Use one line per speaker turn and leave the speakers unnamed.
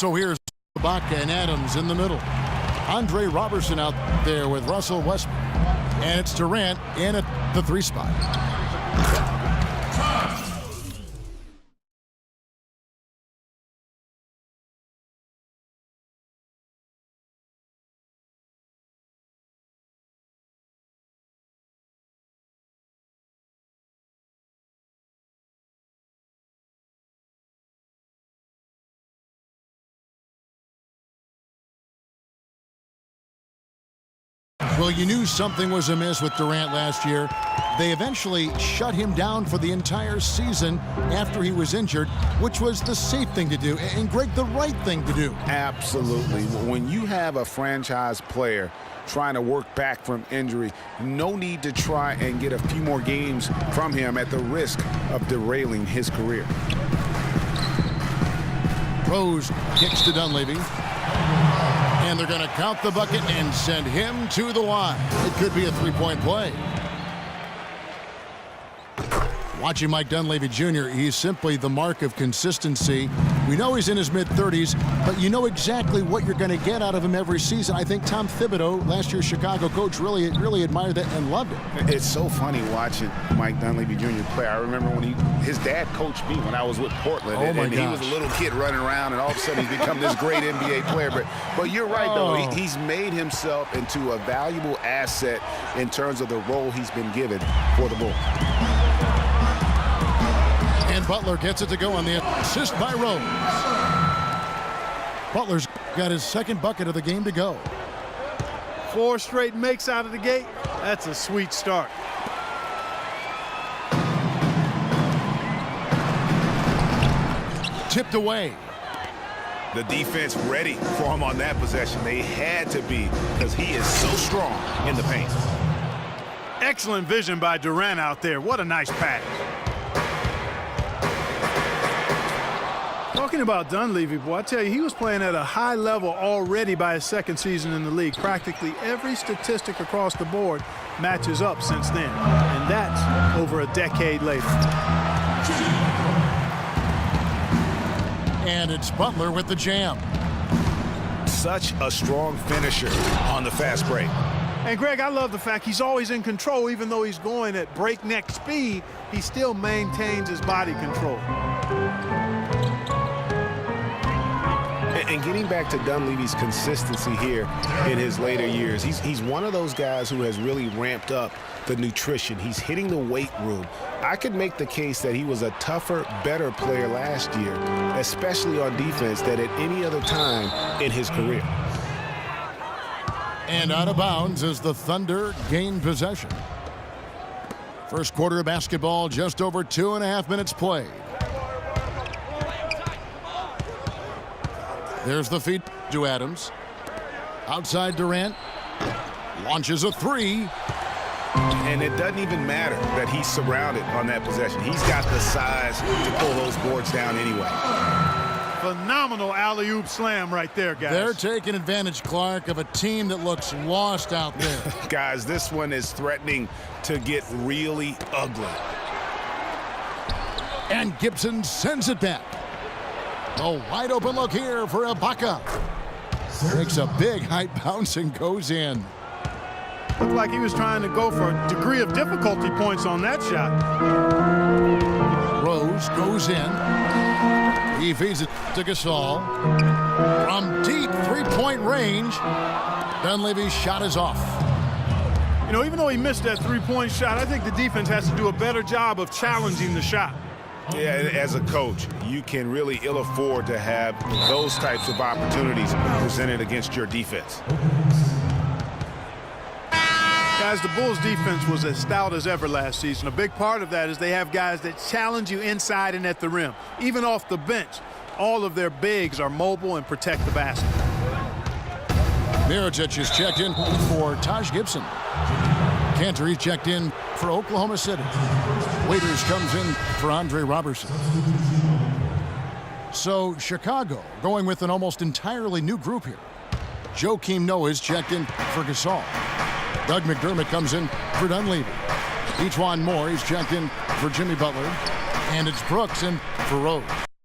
So here's Ibaka and Adams in the middle. Andre Robertson out there with Russell Westbrook. And it's Durant in at the 3 spot. Well, you knew something was amiss with Durant last year. They eventually shut him down for the entire season after he was injured, which was the safe thing to do, and Greg, the right thing to do.
Absolutely. When you have a franchise player trying to work back from injury, no need to try and get a few more games from him at the risk of derailing his career.
Rose kicks to Dunleavy. And they're going to count the bucket and send him to the line. It could be a 3-point play. Watching Mike Dunleavy Jr., he's simply the mark of consistency. We know he's in his mid-30s, but you know exactly what you're going to get out of him every season. I think Tom Thibodeau, last year's Chicago coach, really admired that and loved it.
It's so funny watching Mike Dunleavy Jr. play. I remember when his dad coached me when I was with Portland.
Oh my
and he was a little kid running around, and all of a sudden he's become this great NBA player. But you're right, though. He's made himself into a valuable asset in terms of the role he's been given for the Bulls.
And Butler gets it to go on the assist by Rose. Butler's got his second bucket of the game to go.
4 straight makes out of the gate. That's a sweet start.
Tipped away.
The defense ready for him on that possession. They had to be, because he is so strong in the paint.
Excellent vision by Durant out there. What a nice pass. Talking about Dunleavy, boy, I tell you, he was playing at a high level already by his second season in the league. Practically every statistic across the board matches up since then, and that's over a decade later.
And it's Butler with the jam.
Such a strong finisher on the fast break.
And, Greg, I love the fact he's always in control. Even though he's going at breakneck speed, he still maintains his body control.
And getting back to Dunleavy's consistency here in his later years, he's one of those guys who has really ramped up the nutrition. He's hitting the weight room. I could make the case that he was a tougher, better player last year, especially on defense, than at any other time in his career.
And out of bounds as the Thunder gain possession. First quarter of basketball, just over 2.5 minutes played. There's the feed to Adams. Outside Durant. Launches a 3.
And it doesn't even matter that he's surrounded on that possession. He's got the size to pull those boards down anyway.
Phenomenal alley-oop slam right there, guys.
They're taking advantage, Clark, of a team that looks lost out there.
Guys, this one is threatening to get really ugly.
And Gibson sends it back. A wide open look here for Ibaka. Makes a big height bounce and goes in.
Looked like he was trying to go for a degree of difficulty points on that shot.
Rose goes in. He feeds it to Gasol. From deep three-point range, Dunleavy's shot is off.
You know, even though he missed that three-point shot, I think the defense has to do a better job of challenging the shot.
Yeah, as a coach, you can really ill afford to have those types of opportunities presented against your defense.
Guys, the Bulls defense was as stout as ever last season. A big part of that is they have guys that challenge you inside and at the rim. Even off the bench, all of their bigs are mobile and protect the basket.
Mirotic is checked in for Taj Gibson. Cantor, he's checked in for Oklahoma City. Waiters comes in for Andre Robertson. So Chicago going with an almost entirely new group here. Joakim Noah is checked in for Gasol. Doug McDermott comes in for Dunleavy. Ejuan Moore is checked in for Jimmy Butler. And it's Brooks in for Rose.